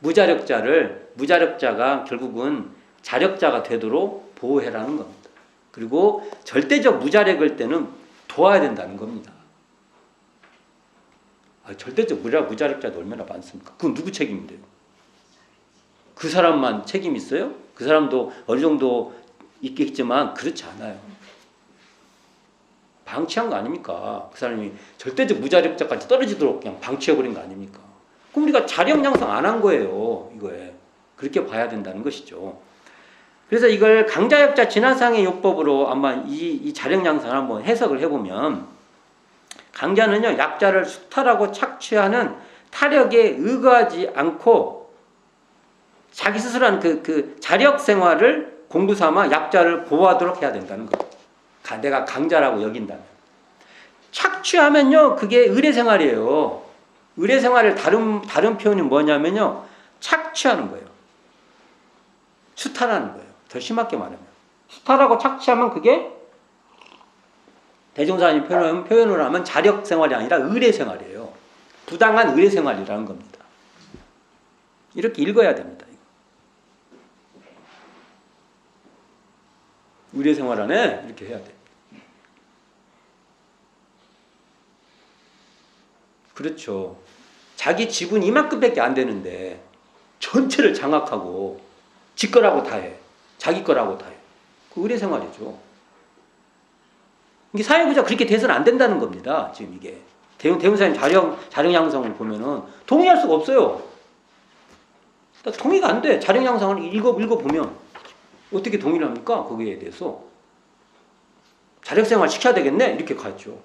무자력자가 결국은 자력자가 되도록 보호해라는 겁니다. 그리고 절대적 무자력일 때는 도와야 된다는 겁니다. 절대적 무자력자도 얼마나 많습니까? 그건 누구 책임인데요? 그 사람만 책임 있어요? 그 사람도 어느 정도 있겠지만 그렇지 않아요. 방치한 거 아닙니까? 그 사람이 절대적 무자력자까지 떨어지도록 그냥 방치해버린 거 아닙니까? 그럼 우리가 자력 양성 안 한 거예요. 이거에. 그렇게 봐야 된다는 것이죠. 그래서 이걸 강자역자 진화상의 요법으로 아마 이 자력 양상을 한번 해석을 해보면 강자는요 약자를 수탈하고 착취하는 타력에 의거하지 않고 자기 스스로 하는 그 자력 생활을 공부 삼아 약자를 보호하도록 해야 된다는 거예요. 내가 강자라고 여긴다면. 착취하면요 그게 의례생활이에요. 의례생활을 다른 표현이 뭐냐면요 착취하는 거예요. 수탈하는 거예요. 더 심하게 말하면 수탈하고 착취하면 그게 대종사님 표현을 하면 자력생활이 아니라 의례생활이에요. 부당한 의례생활이라는 겁니다. 이렇게 읽어야 됩니다. 의례생활 안에 이렇게 해야 돼. 그렇죠. 자기 지분 이만큼밖에 안 되는데 전체를 장악하고 지 거라고 다 해. 자기 거라고 다 해. 그 의례 생활이죠. 이게 사회부자 그렇게 돼서는 안 된다는 겁니다. 지금 이게. 대웅사님 자령 양성을 보면은 동의할 수가 없어요. 동의가 안 돼. 자령 양성을 읽어보면 어떻게 동의를 합니까? 거기에 대해서. 자력 생활 시켜야 되겠네? 이렇게 가죠.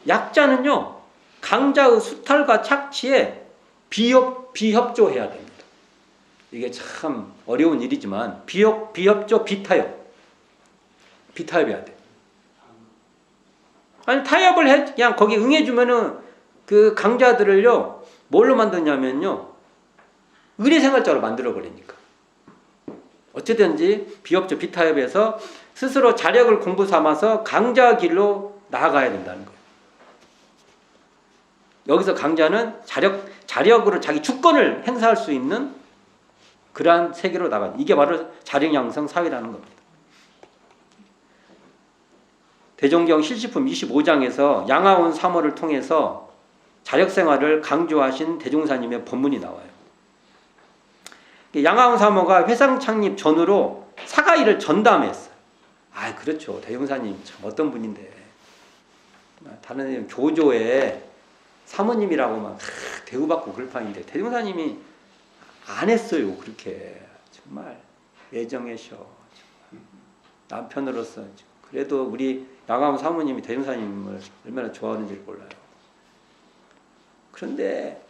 약자는요, 강자의 수탈과 착취에 비협조해야 됩니다. 이게 참 어려운 일이지만, 비협조, 비타협해야 돼. 아니, 타협을 그냥 거기 응해주면은 그 강자들을요, 뭘로 만드냐면요, 의례생활자로 만들어버리니까. 어찌든지 비협조, 비타협에서 스스로 자력을 공부 삼아서 강자 길로 나아가야 된다는 거예요. 여기서 강자는 자력으로 자기 주권을 행사할 수 있는 그러한 세계로 나가요. 이게 바로 자력양성 사회라는 겁니다. 대종경 실시품 25장에서 양하온 사모를 통해서 자력생활을 강조하신 대종사님의 법문이 나와요. 양하온 사모가 회상 창립 전후로 사가일을 전담했어요. 아, 그렇죠. 대종사님 참 어떤 분인데. 다른 교조에 사모님이라고 막 대우받고 그럴 판인데 대종사님이 안 했어요. 그렇게 정말 애정해셔. 남편으로서 그래도 우리 양하온 사모님이 대종사님을 얼마나 좋아하는지 몰라요. 그런데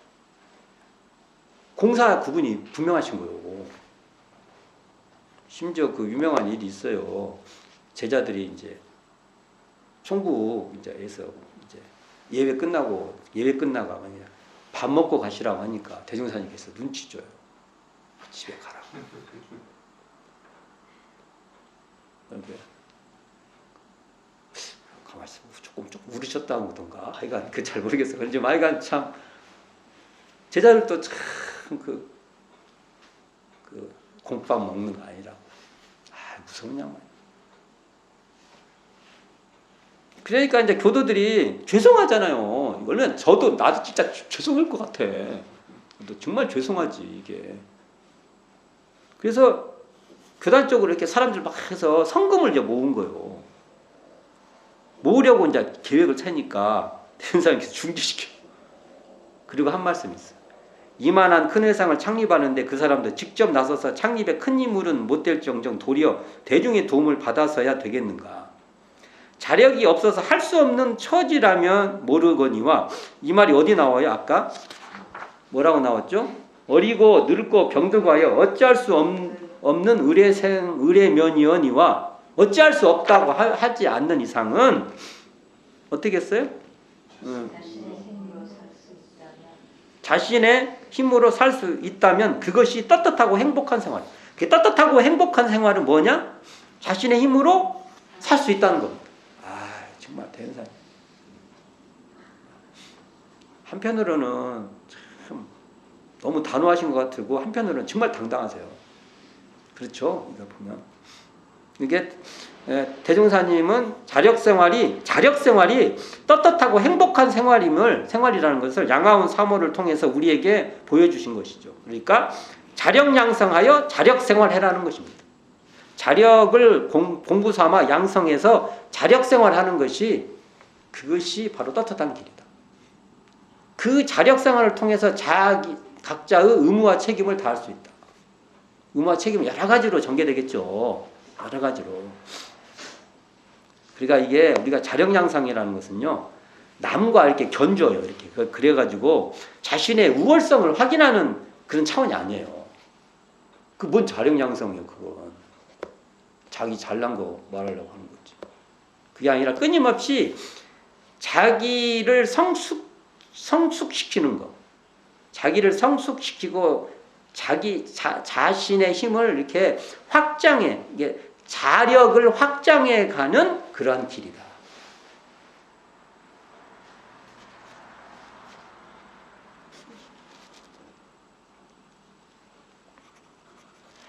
공사 구분이 분명하신 거예요. 심지어 그 유명한 일이 있어요. 제자들이 이제 총구에서 이제 예배 끝나고 밥 먹고 가시라고 하니까 대종사님께서 눈치 줘요. 집에 가라고. 그런데 가만히 있어 조금 울으셨다는 거던가. 하여간 그 잘 모르겠어요. 그런지 하여간 참 제자들도 참 그 공밥 먹는 거 아니라고. 아, 무서운 양반. 그러니까 이제 교도들이 죄송하잖아요. 이거는 나도 진짜 죄송할 것 같아. 정말 죄송하지 이게. 그래서 교단적으로 이렇게 사람들 막 해서 성금을 이제 모은 거예요. 모으려고 이제 계획을 짜니까 대종사님께서 중지시켜. 그리고 한 말씀이 있어요. 이만한 큰 회상을 창립하는데 그 사람도 직접 나서서 창립에 큰 인물은 못될 정정 도리어 대중의 도움을 받아서야 되겠는가. 자력이 없어서 할 수 없는 처지라면 모르거니와. 이 말이 어디 나와요? 아까 뭐라고 나왔죠? 어리고 늙고 병들고 하여 어찌할 수 없는 의례면이거니와. 어찌할 수 없다고 하지 않는 이상은 어떻게 했어요? 자신의 힘으로 살 수 있다면 그것이 떳떳하고 행복한 생활. 그 떳떳하고 행복한 생활은 뭐냐? 자신의 힘으로 살 수 있다는 겁니다. 아, 정말 대단한. 한편으로는 참 너무 단호하신 것 같고 한편으로는 정말 당당하세요. 그렇죠? 이거 보면 이게 대종사님은 자력생활이 떳떳하고 행복한 생활이라는 것을 양하온 사모를 통해서 우리에게 보여주신 것이죠. 그러니까 자력 양성하여 자력생활해라는 것입니다. 자력을 공부 삼아 양성해서 자력생활하는 그것이 바로 떳떳한 길이다. 그 자력생활을 통해서 각자의 의무와 책임을 다할 수 있다. 의무와 책임은 여러 가지로 전개되겠죠. 여러 가지로. 그러니까 이게 우리가 자력양상이라는 것은요, 남과 이렇게 견줘요. 이렇게. 그래가지고 자신의 우월성을 확인하는 그런 차원이 아니에요. 그 뭔 자력양성이에요, 그건. 자기 잘난 거 말하려고 하는 거지. 그게 아니라 끊임없이 자기를 성숙시키는 거. 자기를 성숙시키고 자신의 힘을 이렇게 자력을 확장해 가는 그러한 길이다.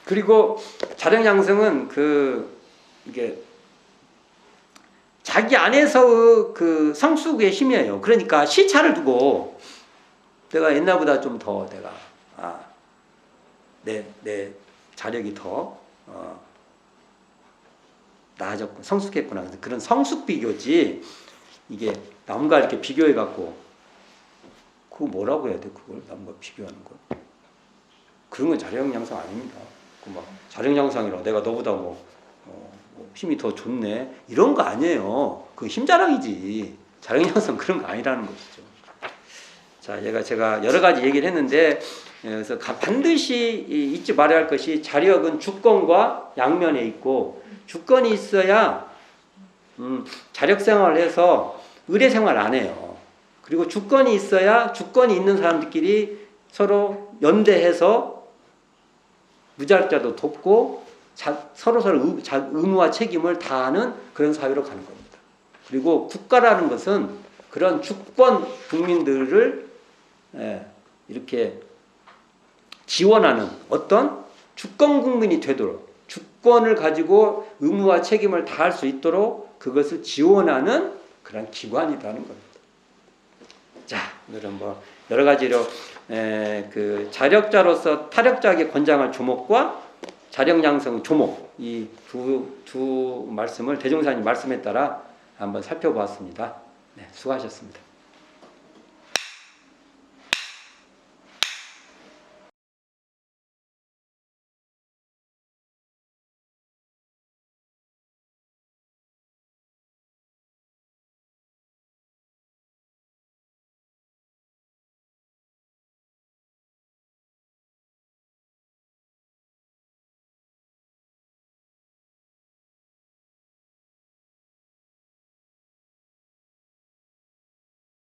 그리고 자력 양성은 이게 자기 안에서 그 성숙의 힘이에요. 그러니까 시차를 두고 내가 옛날보다 좀 더 내 자력이 더 나아졌고 성숙했구나. 그런 성숙 비교지. 이게 남과 이렇게 비교해 갖고 그거 뭐라고 해야 돼? 그걸 남과 비교하는 거. 그런 건 자력 양상 아닙니다. 그 막 자력 양상이라 내가 너보다 뭐 힘이 더 좋네 이런 거 아니에요. 그 힘자랑이지. 자력 양상 그런 거 아니라는 것이죠. 자, 제가 여러 가지 얘기를 했는데 그래서 반드시 잊지 말아야 할 것이 자력은 주권과 양면에 있고 주권이 있어야 자력 생활을 해서 의례 생활 안 해요. 그리고 주권이 있어야 주권이 있는 사람들끼리 서로 연대해서 무자력자도 돕고 서로 의무와 책임을 다하는 그런 사회로 가는 겁니다. 그리고 국가라는 것은 그런 주권 국민들을 이렇게 지원하는 어떤 주권 국민이 되도록 주권을 가지고 의무와 책임을 다할 수 있도록 그것을 지원하는 그런 기관이라는 겁니다. 자, 오늘은 뭐 여러 가지로 그 자력자로서 타력자에게 권장할 조목과 자력 양성 조목 이 두 말씀을 대종사님 말씀에 따라 한번 살펴보았습니다. 네, 수고하셨습니다.